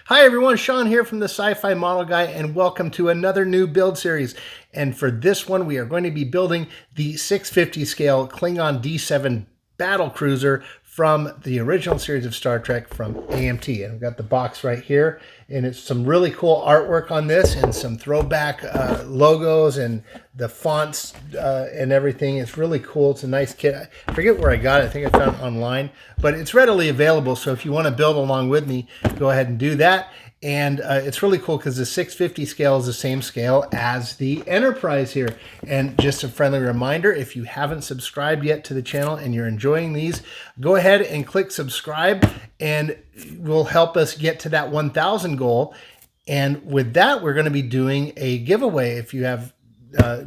Hi everyone, Sean here from the Sci-Fi Model Guy, and welcome to another new build series. And for this one, we are going to be building the 650 scale Klingon D7 battle cruiser from the original series of Star Trek from AMT. And I've got the box right here, and it's some really cool artwork on this and some throwback logos and the fonts and everything. It's really cool. It's a nice kit. I forget where I got it. I think I found it online, but it's readily available. So if you want to build along with me, go ahead and do that. And it's really cool because the 650 scale is the same scale as the Enterprise here. And just a friendly reminder, if you haven't subscribed yet to the channel and you're enjoying these, go ahead and click subscribe, and it will help us get to that 1,000 goal. And with that, we're going to be doing a giveaway. If you have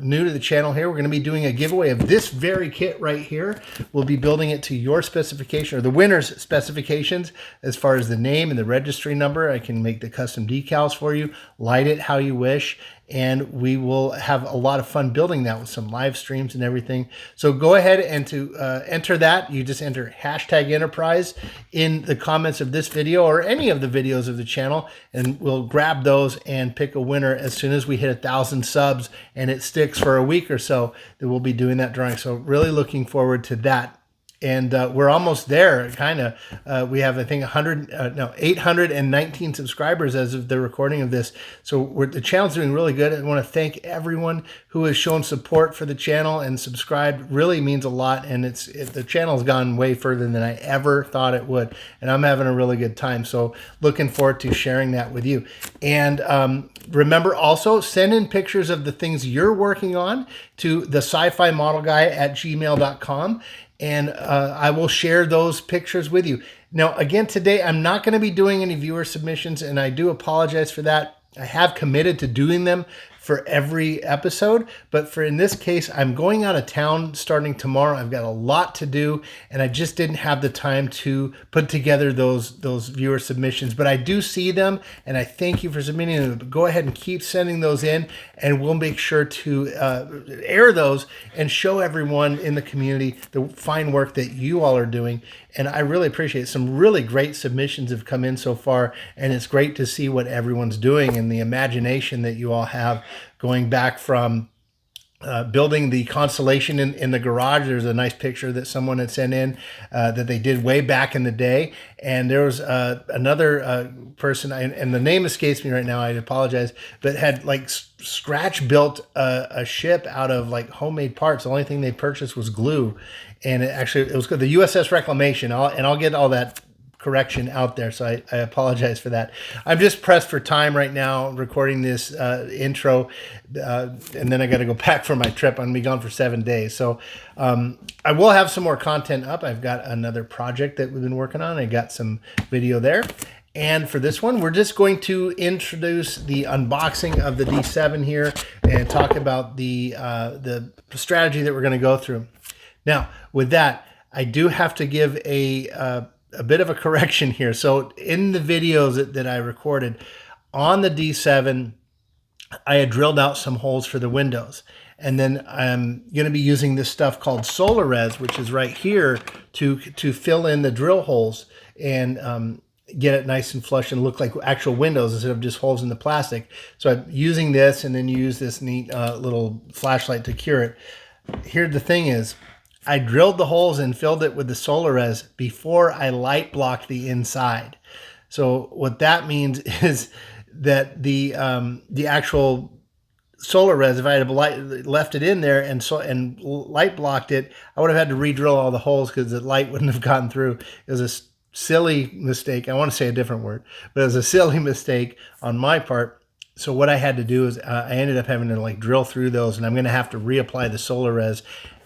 new to the channel here, we're going to be doing a giveaway of this very kit right here. We'll be building it to your specification, or the winner's specifications, as far as the name and the registry number. I can make the custom decals for you, light it how you wish, and we will have a lot of fun building that with some live streams and everything. So go ahead and to enter that, you just enter hashtag Enterprise in the comments of this video or any of the videos of the channel, and we'll grab those and pick a winner as soon as we hit 1,000 subs and it sticks for a week or so. That we'll be doing that drawing. So really looking forward to that. And we're almost there, kind of. We have, I think, 819 subscribers as of the recording of this. So the channel's doing really good. I want to thank everyone who has shown support for the channel and subscribed. Really means a lot, and the channel's gone way further than I ever thought it would, and I'm having a really good time. So looking forward to sharing that with you. And remember, also send in pictures of the things you're working on to the sci-fi model guy at gmail.com. And I will share those pictures with you. Now, again, today, I'm not going to be doing any viewer submissions, and I do apologize for that. I have committed to doing them for every episode, but for in this case, I'm going out of town starting tomorrow. I've got a lot to do, and I just didn't have the time to put together those viewer submissions, but I do see them, and I thank you for submitting them. But go ahead and keep sending those in, and we'll make sure to air those and show everyone in the community the fine work that you all are doing. And I really appreciate it. Some really great submissions have come in so far, and it's great to see what everyone's doing and the imagination that you all have, going back from building the constellation in the garage. There's a nice picture that someone had sent in that they did way back in the day. And there was another person, and the name escapes me right now, I apologize, but had like scratch built a ship out of like homemade parts. The only thing they purchased was glue. And it was good. The USS Reclamation. I'll get all that correction out there, so I apologize for that. I'm just pressed for time right now recording this intro, and then I got to go back for my trip. I'm going to be gone for 7 days, so I will have some more content up. I've got another project that we've been working on. I got some video there. And for this one, we're just going to introduce the unboxing of the D7 here and talk about the strategy that we're going to go through. Now, with that, I do have to give a bit of a correction here. So in the videos that I recorded on the D7, I had drilled out some holes for the windows. And then I'm going to be using this stuff called Solar Res, which is right here, to fill in the drill holes and get it nice and flush and look like actual windows instead of just holes in the plastic. So I'm using this, and then you use this neat little flashlight to cure it. Here, the thing is, I drilled the holes and filled it with the Solar Res before I light blocked the inside. So what that means is that the actual Solar Res, if I had left it in there and light blocked it, I would have had to re-drill all the holes because the light wouldn't have gotten through. It was a silly mistake. I want to say a different word, but it was a silly mistake on my part. So what I had to do is I ended up having to like drill through those, and I'm going to have to reapply the Solar Res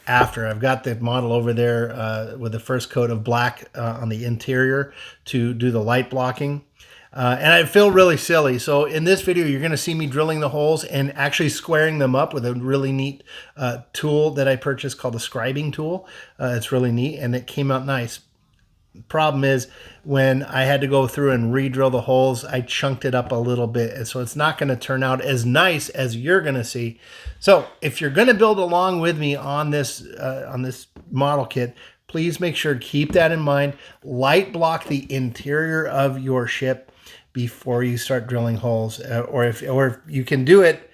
after. I've got the model over there with the first coat of black on the interior to do the light blocking. And I feel really silly. So in this video, you're going to see me drilling the holes and actually squaring them up with a really neat tool that I purchased called the scribing tool. It's really neat, and it came out nice. Problem is, when I had to go through and re-drill the holes, I chunked it up a little bit, and so it's not going to turn out as nice as you're going to see. So if you're going to build along with me on this model kit, please make sure to keep that in mind. Light block the interior of your ship before you start drilling holes, or if you can do it.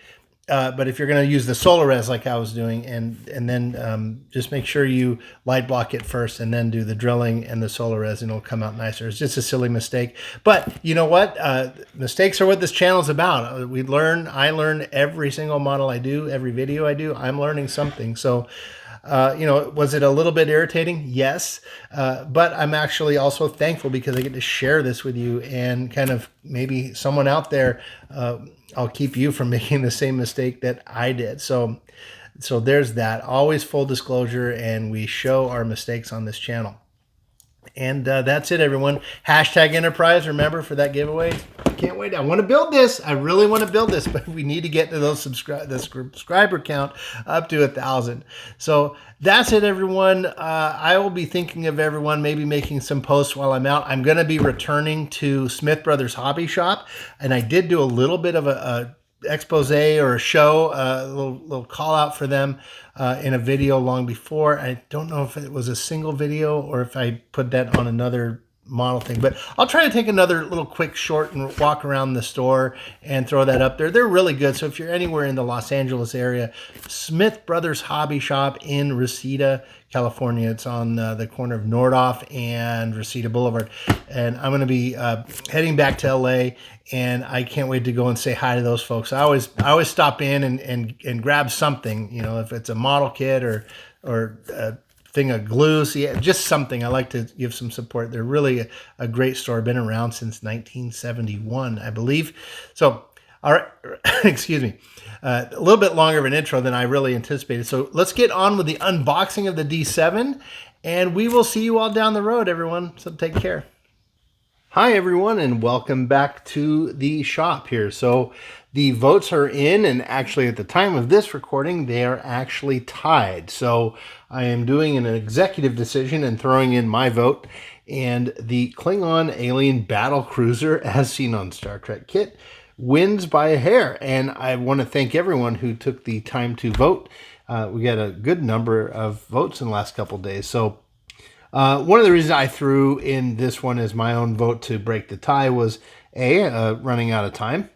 But if you're going to use the solar res like I was doing, and then just make sure you light block it first, and then do the drilling and the solar res, and it'll come out nicer. It's just a silly mistake, but you know what? Mistakes are what this channel is about. I learn every single model I do, every video I do. I'm learning something. So. Was it a little bit irritating? Yes. But I'm actually also thankful because I get to share this with you, and kind of maybe someone out there, I'll keep you from making the same mistake that I did. So there's that. Always full disclosure, and we show our mistakes on this channel. And that's it, everyone. Hashtag Enterprise, remember, for that giveaway. Can't wait. I want to build this. I really want to build this, but we need to get to those subscriber count up to 1,000. So that's it, everyone. I will be thinking of everyone, maybe making some posts while I'm out. I'm going to be returning to Smith Brothers Hobby Shop, and I did do a little bit of a expose or a show, a little call out for them in a video long before. I don't know if it was a single video or if I put that on another model thing, but I'll try to take another little quick short and walk around the store and throw that up there. They're really good. So if you're anywhere in the Los Angeles area, Smith Brothers Hobby Shop in Reseda, California. It's on the corner of Nordhoff and Reseda Boulevard. And I'm going to be heading back to LA, and I can't wait to go and say hi to those folks. I always stop in and grab something, if it's a model kit or a thing of glue, just something. I like to give some support. They're really a great store. Been around since 1971, I believe. So, all right, excuse me. A little bit longer of an intro than I really anticipated. So let's get on with the unboxing of the D7, and we will see you all down the road, everyone. So take care. Hi, everyone, and welcome back to the shop here. So the votes are in, and actually at the time of this recording, they are actually tied. So I am doing an executive decision and throwing in my vote, and the Klingon alien battle cruiser, as seen on Star Trek Kit, wins by a hair. And I want to thank everyone who took the time to vote. We got a good number of votes in the last couple of days. So one of the reasons I threw in this one as my own vote to break the tie was running out of time,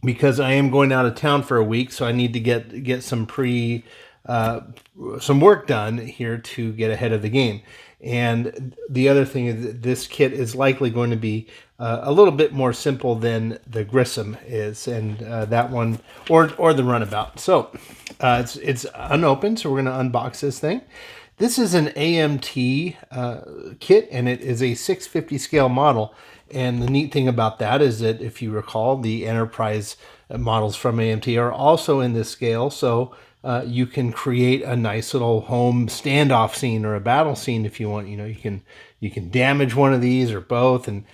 because I am going out of town for a week, so I need to get some work done here to get ahead of the game. And the other thing is that this kit is likely going to be a little bit more simple than the Grissom is, and that one or the Runabout. So it's unopened, so we're going to unbox this thing. This is an AMT kit, and it is a 650 scale model. And the neat thing about that is that, if you recall, the Enterprise models from AMT are also in this scale. So you can create a nice little home standoff scene or a battle scene if you want. You can damage one of these or both, and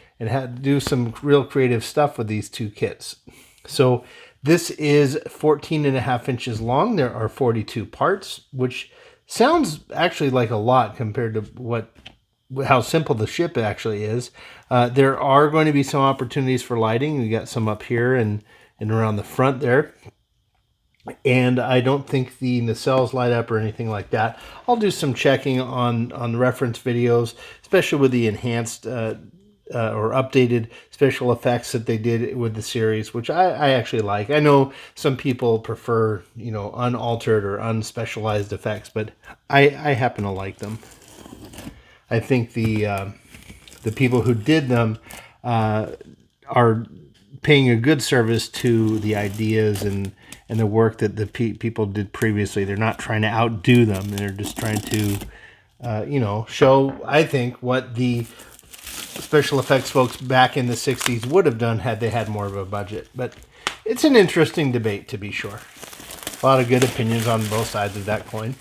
do some real creative stuff with these two kits. So this is 14.5 inches long. There are 42 parts, which sounds actually like a lot compared to how simple the ship actually is. There are going to be some opportunities for lighting. We got some up here and around the front there. And I don't think the nacelles light up or anything like that. I'll do some checking on reference videos, especially with the enhanced or updated special effects that they did with the series, which I actually like. I know some people prefer, unaltered or unspecialized effects, but I happen to like them. I think the people who did them are paying a good service to the ideas and the work that the people did previously. They're not trying to outdo them. They're just trying to, show, I think, what the special effects folks back in the 60s would have done had they had more of a budget. But it's an interesting debate, to be sure. A lot of good opinions on both sides of that coin.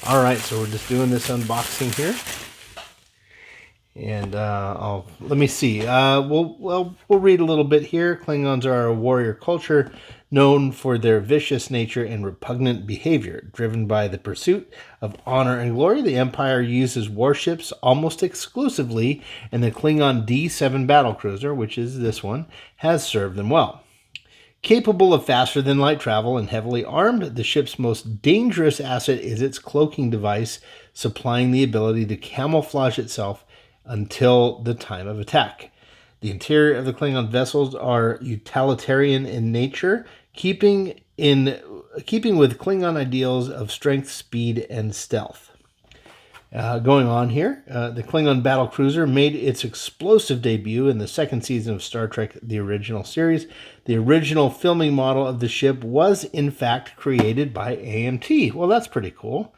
All right, so we're just doing this unboxing here. And let me see. We'll read a little bit here. Klingons are a warrior culture known for their vicious nature and repugnant behavior. Driven by the pursuit of honor and glory, the Empire uses warships almost exclusively, and the Klingon D7 battlecruiser, which is this one, has served them well. Capable of faster-than-light travel and heavily armed, the ship's most dangerous asset is its cloaking device, supplying the ability to camouflage itself until the time of attack. The interior of the Klingon vessels are utilitarian in nature, keeping with Klingon ideals of strength, speed, and stealth. Going on here, the Klingon battlecruiser made its explosive debut in the second season of Star Trek, the original series. The original filming model of the ship was, in fact, created by AMT. Well, that's pretty cool.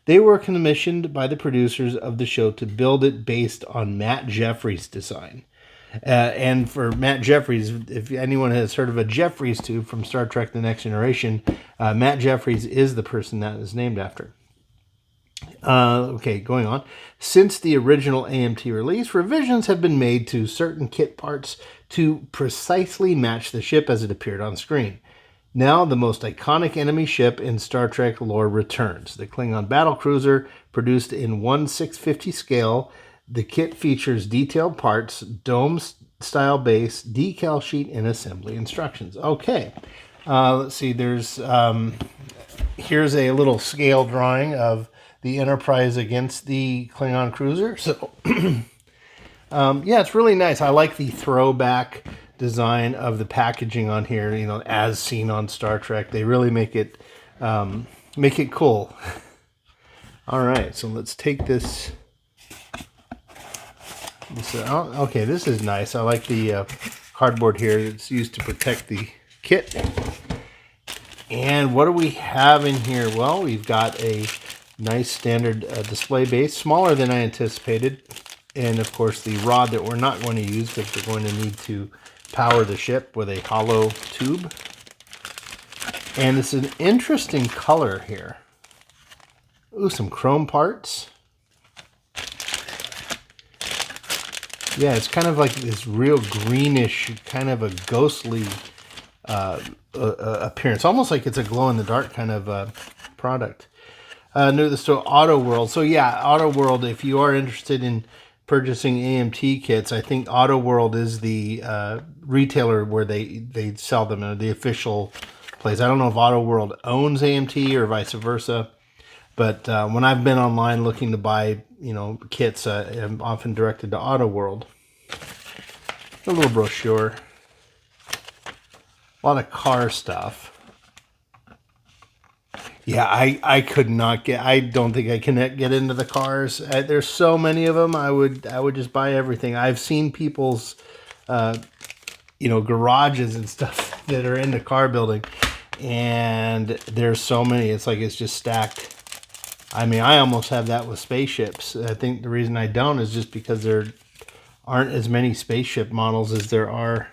They were commissioned by the producers of the show to build it based on Matt Jeffries' design. And for Matt Jeffries, if anyone has heard of a Jeffries tube from Star Trek The Next Generation, Matt Jeffries is the person that is named after. Okay, going on. Since the original AMT release, revisions have been made to certain kit parts to precisely match the ship as it appeared on screen. Now, the most iconic enemy ship in Star Trek lore returns. The Klingon battlecruiser, produced in 1/650 scale. The kit features detailed parts, dome-style base, decal sheet, and assembly instructions. Okay, let's see. Here's a little scale drawing of the Enterprise against the Klingon cruiser. So, yeah, it's really nice. I like the throwback design of the packaging on here, as seen on Star Trek. They really make it cool. All right, so let's take this out. Okay, this is nice. I like the cardboard here. It's used to protect the kit. And what do we have in here? Well, we've got a nice standard display base, smaller than I anticipated. And of course the rod that we're not going to use because we're going to need to power the ship with a hollow tube. And it's an interesting color here. Ooh, some chrome parts. Yeah, it's kind of like this real greenish, kind of a ghostly appearance. Almost like it's a glow-in-the-dark kind of product. New this to Auto World. So yeah, Auto World, if you are interested in purchasing AMT kits, I think Auto World is the retailer where they sell them, the official place. I don't know if Auto World owns AMT or vice versa, but when I've been online looking to buy, kits, I'm often directed to Auto World. A little brochure. A lot of car stuff. Yeah, I could not get. I don't think I can get into the cars. There's so many of them. I would just buy everything. I've seen people's, garages and stuff that are into car building, and there's so many. It's like it's just stacked. I mean, I almost have that with spaceships. I think the reason I don't is just because there aren't as many spaceship models as there are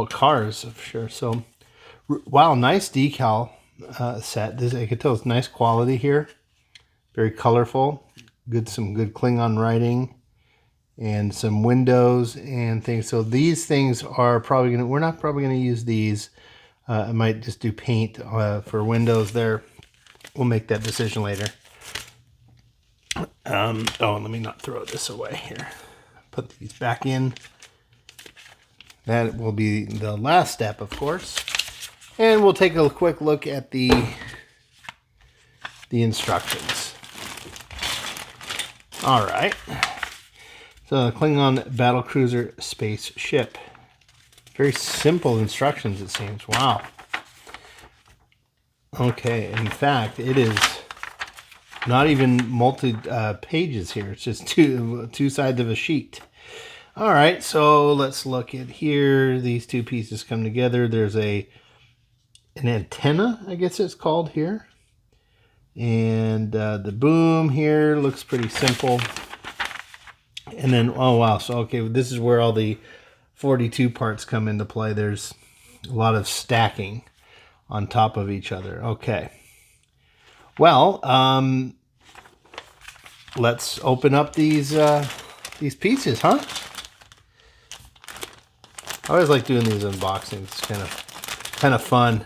cars, for sure. So, wow, nice decal. Set. This, I could tell it's nice quality here. Very colorful. Some good Klingon writing. And some windows and things. So these things are probably we're not probably gonna use these. I might just do paint for windows there. We'll make that decision later. Let me not throw this away here. Put these back in. That will be the last step, of course. And we'll take a quick look at the instructions. All right. So the Klingon battlecruiser spaceship. Very simple instructions, it seems. Wow. Okay, in fact, it is not even multi pages here. It's just two sides of a sheet. All right, so let's look at here. These two pieces come together. There's an antenna, I guess it's called here. And the boom here looks pretty simple. And then, oh wow, so okay, this is where all the 42 parts come into play. There's a lot of stacking on top of each other. Okay. Well, let's open up these pieces, huh? I always like doing these unboxings. It's kind of fun.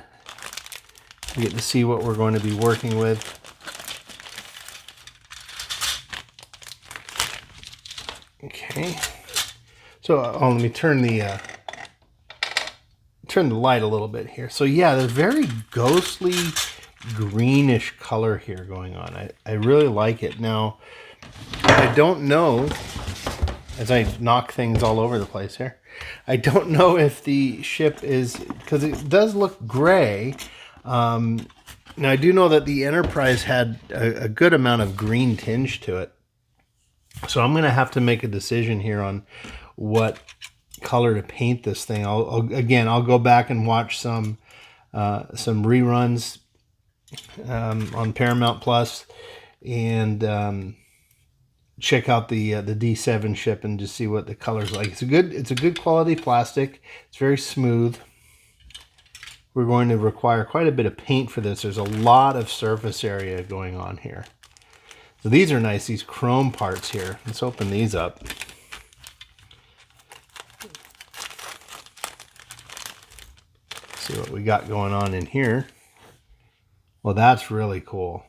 You get to see what we're going to be working with. Okay. So, let me turn the light a little bit here. So yeah, there's very ghostly greenish color here going on. I really like it. Now, I don't know as I knock things all over the place here. I don't know if the ship is, because it does look gray. Now I do know that the Enterprise had a good amount of green tinge to it. So I'm going to have to make a decision here on what color to paint this thing. I'll go back and watch some reruns on Paramount Plus and check out the D7 ship and just see what the color's like. It's a good quality plastic. It's very smooth. We're going to require quite a bit of paint for this. There's a lot of surface area going on here. So these are nice, these chrome parts here. Let's open these up. See what we got going on in here. Well, that's really cool.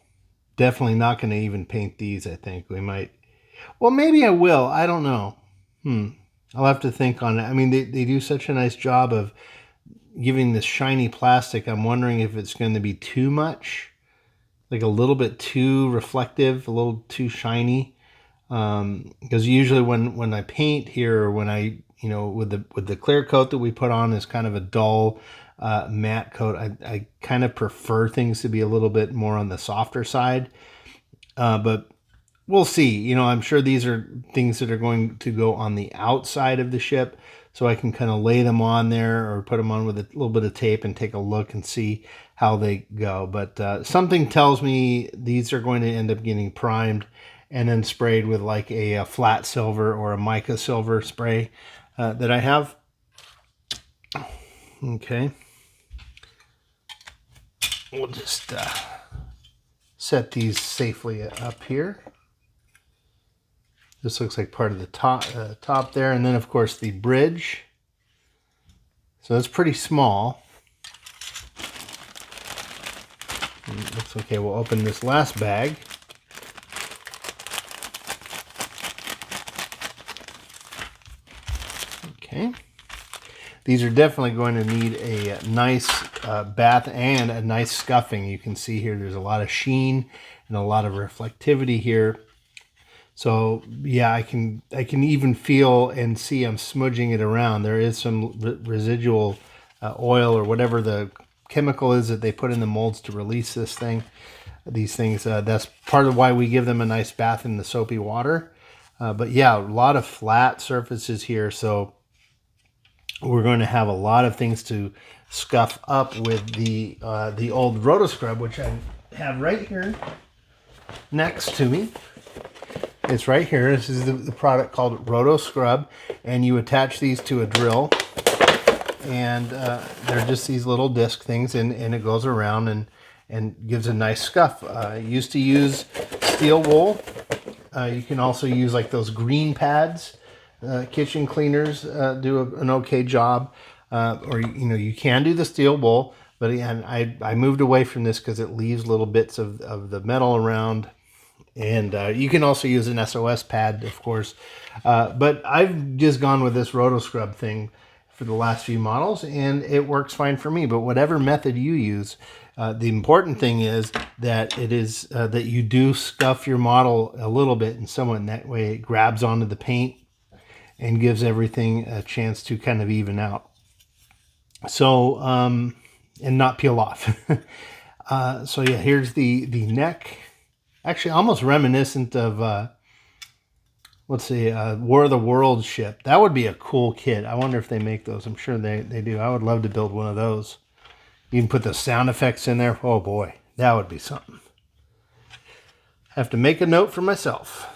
Definitely not going to even paint these, I think. We might... Well, maybe I will. I don't know. I'll have to think on it. I mean, they do such a nice job of giving this shiny plastic. I'm wondering if it's going to be too much. Like a little bit too reflective, a little too shiny. Because usually when I paint here, or when I, with the clear coat that we put on is kind of a dull matte coat, I kind of prefer things to be a little bit more on the softer side. But we'll see. I'm sure these are things that are going to go on the outside of the ship, so I can kind of lay them on there or put them on with a little bit of tape and take a look and see how they go. But something tells me these are going to end up getting primed and then sprayed with like a flat silver or a mica silver spray that I have. Okay. We'll just set these safely up here. This looks like part of the top there. And then, of course, the bridge. So that's pretty small. Looks okay. We'll open this last bag. Okay. These are definitely going to need a nice bath and a nice scuffing. You can see here there's a lot of sheen and a lot of reflectivity here. So yeah, I can even feel and see I'm smudging it around. There is some residual oil or whatever the chemical is that they put in the molds to release these things. That's part of why we give them a nice bath in the soapy water. But yeah, a lot of flat surfaces here. So we're going to have a lot of things to scuff up with the old rotoscrub, which I have right here next to me. It's right here. This is the product called Rotoscrub, and you attach these to a drill, and they're just these little disc things, and it goes around and gives a nice scuff. I used to use steel wool. You can also use like those green pads. Kitchen cleaners do an okay job, or you can do the steel wool, but again, I moved away from this because it leaves little bits of the metal around. And you can also use an SOS pad, of course. But I've just gone with this Rotoscrub thing for the last few models, and it works fine for me. But whatever method you use, the important thing is that it is that you do scuff your model a little bit, and somewhat in that way it grabs onto the paint and gives everything a chance to kind of even out. So, and not peel off. So yeah, here's the neck. Actually, almost reminiscent of, let's see, War of the Worlds ship. That would be a cool kit. I wonder if they make those. I'm sure they do. I would love to build one of those. You can put the sound effects in there. Oh boy, that would be something. Have to make a note for myself.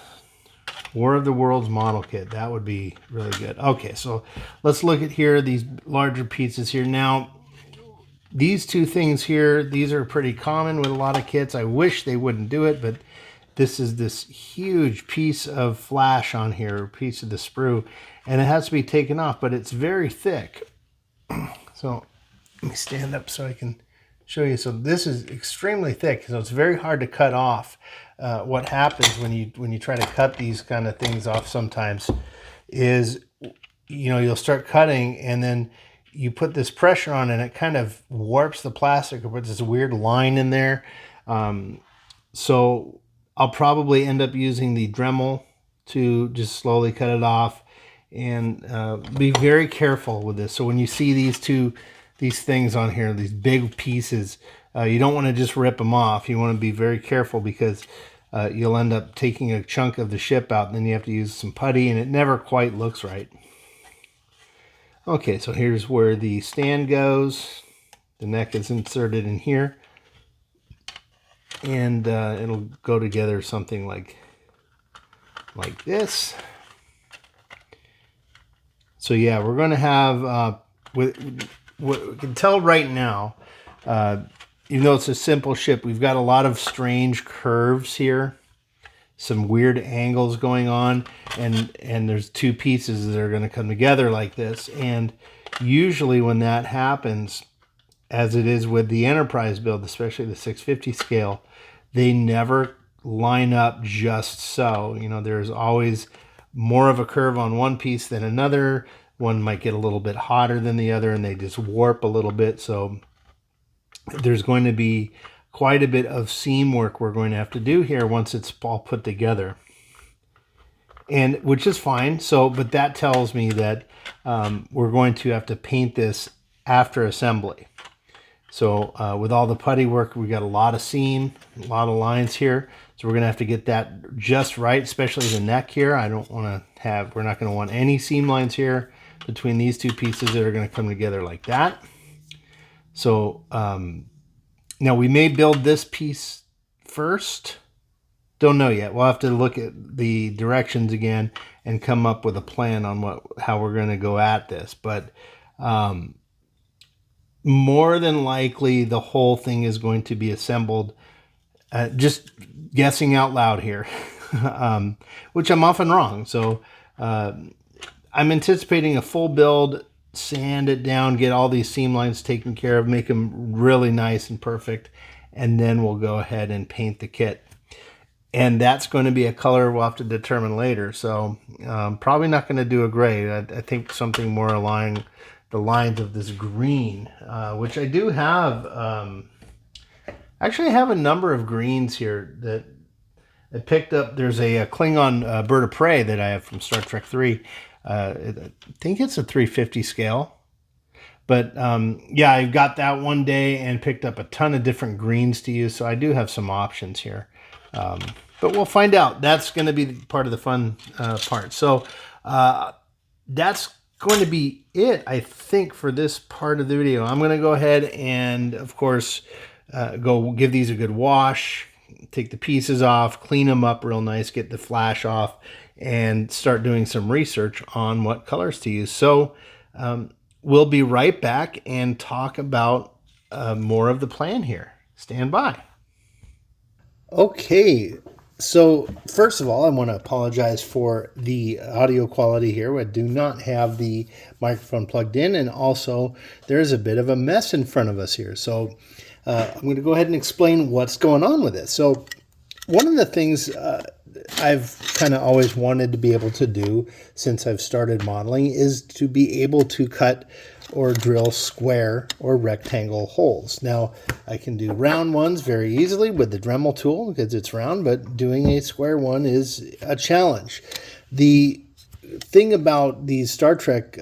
War of the Worlds model kit. That would be really good. Okay, so let's look at here, these larger pieces here. Now, these two things here, these are pretty common with a lot of kits. I wish they wouldn't do it, but this is this huge piece of flash on here, piece of the sprue, and it has to be taken off, but it's very thick. So let me stand up so I can show you. So this is extremely thick, so it's very hard to cut off. What happens when you try to cut these kind of things off sometimes is, you'll start cutting, and then you put this pressure on and it kind of warps the plastic or puts this weird line in there. So I'll probably end up using the Dremel to just slowly cut it off, and be very careful with this. So when you see these things on here, these big pieces, you don't want to just rip them off. You want to be very careful, because you'll end up taking a chunk of the ship out, and then you have to use some putty, and it never quite looks right. Okay, so here's where the stand goes. The neck is inserted in here, and it'll go together something like this. So yeah, we're going to have, what we can tell right now, even though it's a simple ship, we've got a lot of strange curves here, some weird angles going on, and there's two pieces that are going to come together like this. And usually when that happens, as it is with the Enterprise build, especially the 650 scale, they never line up just so. You know, there's always more of a curve on one piece than another. One might get a little bit hotter than the other, and they just warp a little bit. So there's going to be quite a bit of seam work we're going to have to do here once it's all put together, and which is fine. So, but that tells me that we're going to have to paint this after assembly. So with all the putty work, we got a lot of seam, a lot of lines here. So we're going to have to get that just right, especially the neck here. I don't want to have, we're not going to want any seam lines here between these two pieces that are going to come together like that. So now we may build this piece first. Don't know yet. We'll have to look at the directions again and come up with a plan on how we're going to go at this. But more than likely, the whole thing is going to be assembled. Just guessing out loud here, which I'm often wrong. So I'm anticipating a full build, sand it down, get all these seam lines taken care of, make them really nice and perfect, and then we'll go ahead and paint the kit. And that's going to be a color we'll have to determine later. So probably not going to do a gray. I think something more along the lines of this green, which I do have. Actually, I have a number of greens here that I picked up. There's a Klingon bird of prey that I have from Star Trek 3. I think it's a 350 scale. But yeah, I got that one day and picked up a ton of different greens to use. So I do have some options here. But we'll find out. That's going to be part of the fun part. So that's going to be it, I think, for this part of the video. I'm going to go ahead and, of course, go give these a good wash, take the pieces off, clean them up real nice, get the flash off, and start doing some research on what colors to use. So we'll be right back and talk about more of the plan here. Stand by. Okay, so first of all, I want to apologize for the audio quality here. I do not have the microphone plugged in, and also there's a bit of a mess in front of us here. So I'm going to go ahead and explain what's going on with this. So one of the things I've kind of always wanted to be able to do since I've started modeling is to be able to cut or drill square or rectangle holes. Now, I can do round ones very easily with the Dremel tool because it's round, but doing a square one is a challenge. The thing about these Star Trek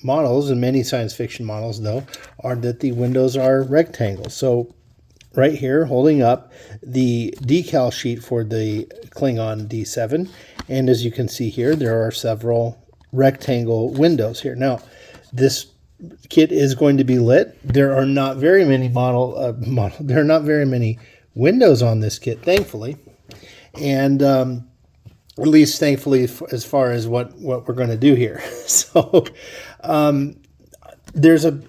models, and many science fiction models though, are that the windows are rectangles. So right here, holding up the decal sheet for the Klingon D7, and as you can see here, there are several rectangle windows here. Now, this kit is going to be lit. There are not very many there are not very many windows on this kit, thankfully, and at least thankfully as far as what we're going to do here. So there's a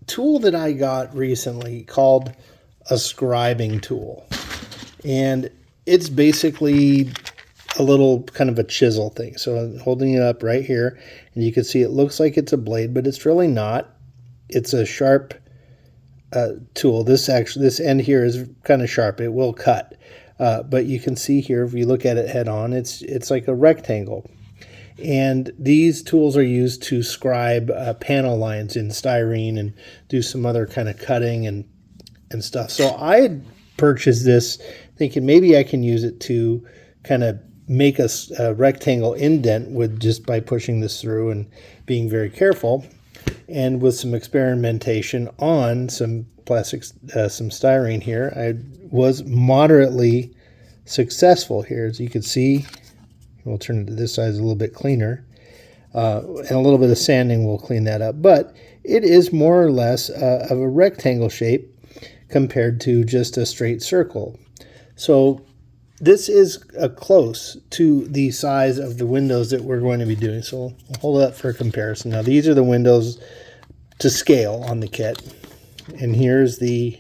tool that I got recently called a scribing tool, and it's basically a little kind of a chisel thing. So I'm holding it up right here, and you can see it looks like it's a blade, but it's really not. It's a sharp tool. This end here is kind of sharp. It will cut, but you can see here if you look at it head on, it's like a rectangle. And these tools are used to scribe panel lines in styrene and do some other kind of cutting and stuff. So I had purchased this thinking maybe I can use it to kind of make a rectangle indent with just by pushing this through and being very careful. And with some experimentation on some plastics, some styrene here, I was moderately successful here. As you can see, we'll turn it to this side, it's a little bit cleaner. And a little bit of sanding will clean that up. But it is more or less of a rectangle shape compared to just a straight circle. So this is close to the size of the windows that we're going to be doing. So we'll hold it up for a comparison. Now these are the windows to scale on the kit. And here's the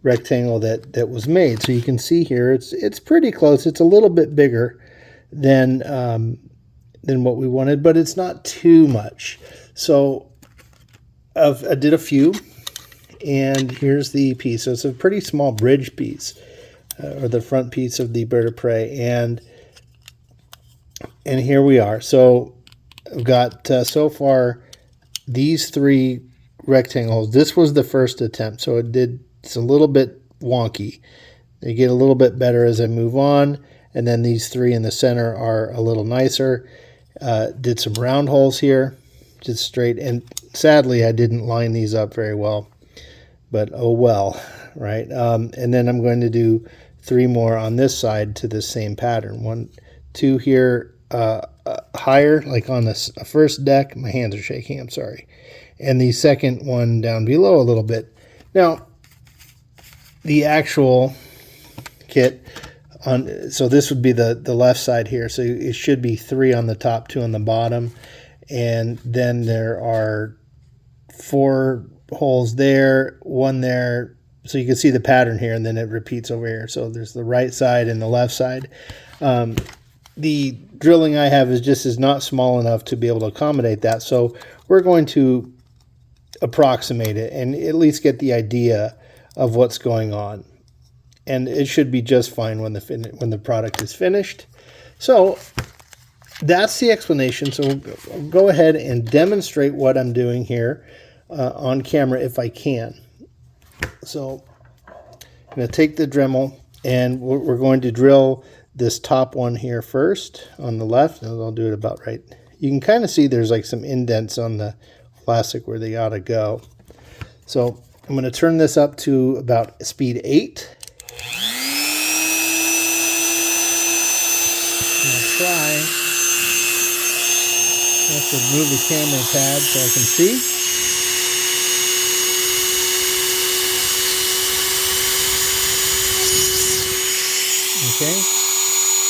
rectangle that was made. So you can see here it's pretty close. It's a little bit bigger than what we wanted, but it's not too much. So I did a few, and here's the piece. So it's a pretty small bridge piece, or the front piece of the bird of prey, and here we are. So I've got so far these three rectangles. This was the first attempt, so it's a little bit wonky. They get a little bit better as I move on, and then these three in the center are a little nicer. Did some round holes here, just straight, and sadly I didn't line these up very well, but oh well, right? And then I'm going to do three more on this side to the same pattern. 1, 2 here, higher, like on this first deck. My hands are shaking, I'm sorry. And the second one down below a little bit. Now, the actual kit, so this would be the left side here. So it should be 3 on the top, 2 on the bottom. And then there are 4 holes there, 1 there. So you can see the pattern here, and then it repeats over here. So there's the right side and the left side. The drilling I have is not small enough to be able to accommodate that. So we're going to approximate it and at least get the idea of what's going on. And it should be just fine when the product is finished. So that's the explanation. So I'll go ahead and demonstrate what I'm doing here on camera if I can. So I'm going to take the Dremel, and we're going to drill this top one here first on the left, and I'll do it about right. You can kind of see there's like some indents on the plastic where they ought to go. So I'm going to turn this up to about speed 8. I'll try. I have to move the camera pad so I can see. Okay,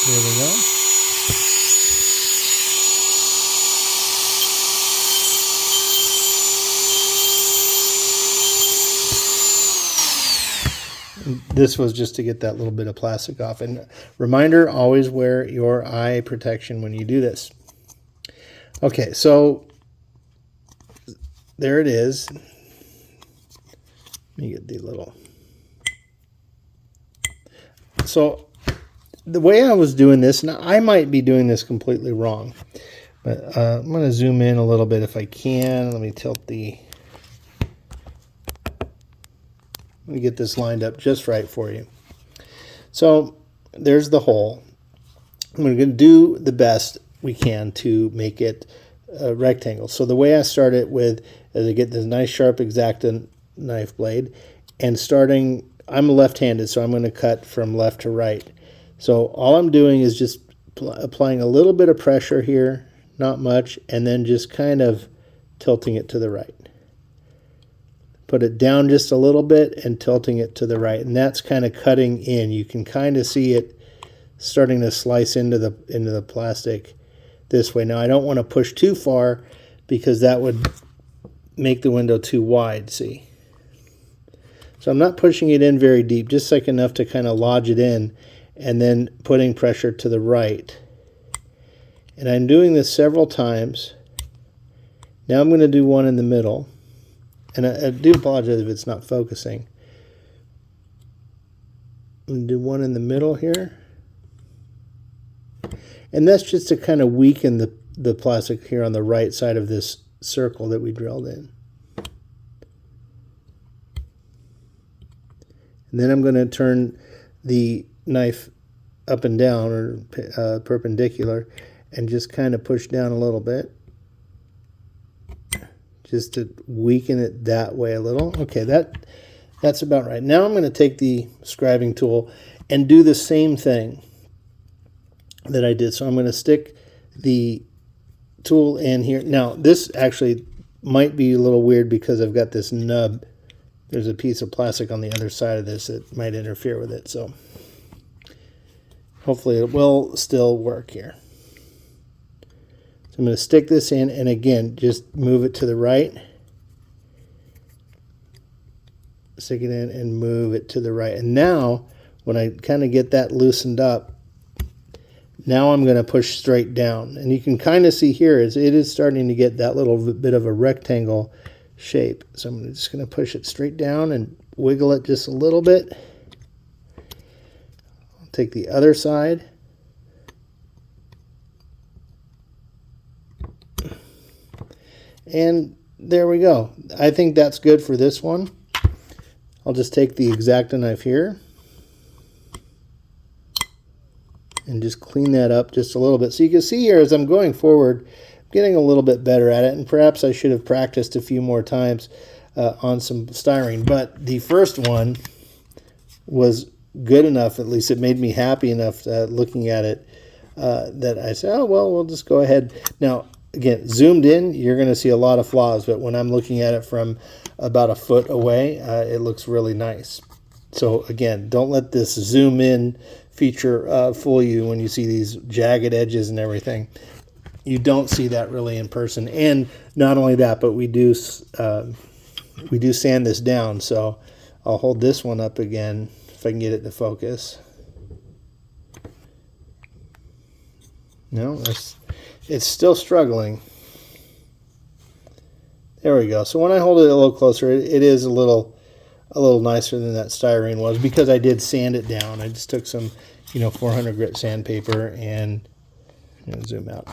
there we go. This was just to get that little bit of plastic off. And reminder, always wear your eye protection when you do this. Okay, so there it is. Let me get the little... So the way I was doing this, now I might be doing this completely wrong, but I'm going to zoom in a little bit if I can. Let me tilt the... Let me get this lined up just right for you. So there's the hole. I'm going to do the best we can to make it a rectangle. So the way I start it with is I get this nice sharp X-Acto knife blade, and starting, I'm left-handed, so I'm going to cut from left to right. So all I'm doing is just applying a little bit of pressure here, not much, and then just kind of tilting it to the right. Put it down just a little bit and tilting it to the right, and that's kind of cutting in. You can kind of see it starting to slice into the plastic this way. Now I don't want to push too far because that would make the window too wide, see? So I'm not pushing it in very deep, just like enough to kind of lodge it in, and then putting pressure to the right. And I'm doing this several times. Now I'm going to do one in the middle. And I do apologize if it's not focusing. I'm going to do one in the middle here. And that's just to kind of weaken the plastic here on the right side of this circle that we drilled in. And then I'm going to turn the knife up and down, or perpendicular, and just kind of push down a little bit, just to weaken it that way a little. Okay, that's about right. Now I'm going to take the scribing tool and do the same thing that I did. So I'm going to stick the tool in here. Now this actually might be a little weird because I've got this nub. There's a piece of plastic on the other side of this that might interfere with it. So hopefully it will still work here. So I'm going to stick this in, and again, just move it to the right. Stick it in and move it to the right. And now, when I kind of get that loosened up, now I'm going to push straight down. And you can kind of see here it is starting to get that little bit of a rectangle shape. So I'm just going to push it straight down and wiggle it just a little bit. I'll take the other side. And there we go. I think that's good for this one. I'll just take the X-Acto knife here and just clean that up just a little bit. So you can see here as I'm going forward, I'm getting a little bit better at it, and perhaps I should have practiced a few more times on some styrene. But the first one was good enough, at least it made me happy enough looking at it, that I said, oh, well, we'll just go ahead. Now, again, zoomed in, you're going to see a lot of flaws, but when I'm looking at it from about a foot away, it looks really nice. So again, don't let this zoom in feature fool you when you see these jagged edges and everything. You don't see that really in person. And not only that, but we do sand this down. So I'll hold this one up again if I can get it to focus. No, it's still struggling. There we go. So when I hold it a little closer, it is a little nicer than that styrene was, because I did sand it down. I just took some, 400 grit sandpaper and zoom out,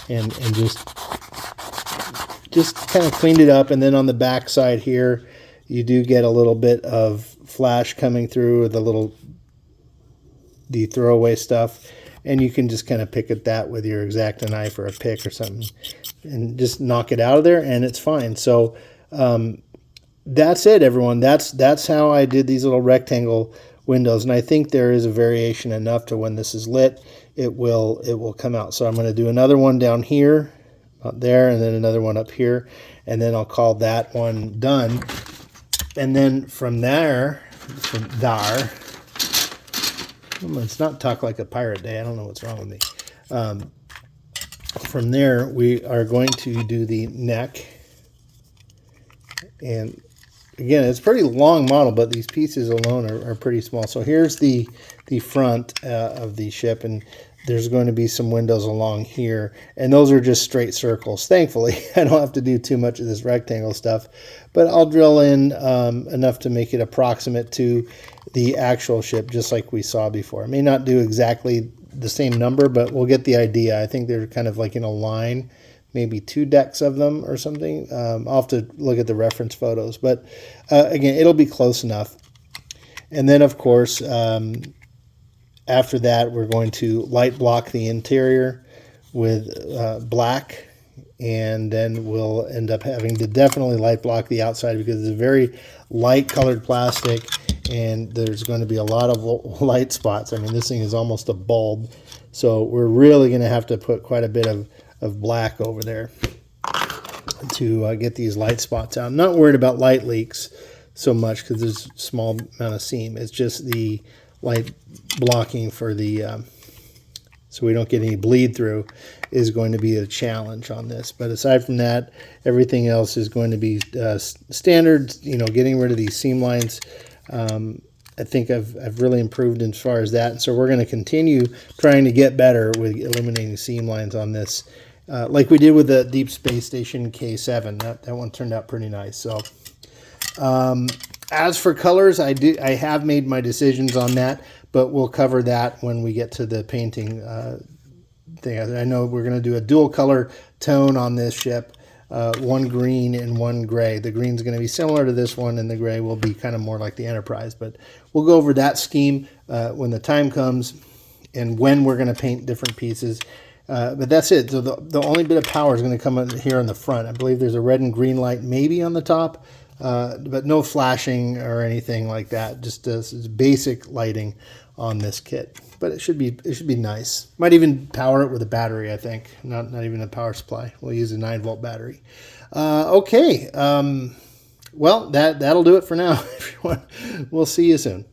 and just kind of cleaned it up. And then on the back side here, you do get a little bit of flash coming through the throwaway stuff. And you can just kind of pick at that with your X-Acto knife or a pick or something and just knock it out of there, and it's fine. So that's it, everyone. That's how I did these little rectangle windows. And I think there is a variation enough to when this is lit, it will come out. So I'm going to do another one down here, about there, and then another one up here. And then I'll call that one done. And then from there, it's not Talk Like a Pirate Day. I don't know what's wrong with me. From there, we are going to do the neck. And again, it's a pretty long model, but these pieces alone are pretty small. So here's the front of the ship, and there's going to be some windows along here. And those are just straight circles. Thankfully, I don't have to do too much of this rectangle stuff. But I'll drill in enough to make it approximate to the actual ship, just like we saw before. I may not do exactly the same number, but we'll get the idea. I think they're kind of like in a line, maybe 2 decks of them or something. I'll have to look at the reference photos, but again, it'll be close enough. And then, of course, after that, we're going to light block the interior with black, and then we'll end up having to definitely light block the outside because it's a very light colored plastic, and there's going to be a lot of light spots. I mean, this thing is almost a bulb, so we're really going to have to put quite a bit of black over there to get these light spots out. I'm not worried about light leaks so much because there's a small amount of seam. It's just the light blocking for the so we don't get any bleed through is going to be a challenge on this. But aside from that, everything else is going to be standard. Getting rid of these seam lines. I think I've really improved as far as that. And so we're going to continue trying to get better with eliminating seam lines on this, like we did with the Deep Space Station K7. That one turned out pretty nice. So as for colors, I have made my decisions on that, but we'll cover that when we get to the painting thing. I know we're going to do a dual color tone on this ship. One green and one gray. The green's going to be similar to this one, and the gray will be kind of more like the Enterprise. But we'll go over that scheme when the time comes. and when we're going to paint different pieces. But that's it. So the only bit of power is going to come in here on the front. I believe there's a red and green light maybe on the top, but no flashing or anything like that. Just basic lighting on this kit. But it should be nice. Might even power it with a battery, I think. Not even a power supply. We'll use a 9-volt battery. Okay. Well, that'll do it for now, everyone. We'll see you soon.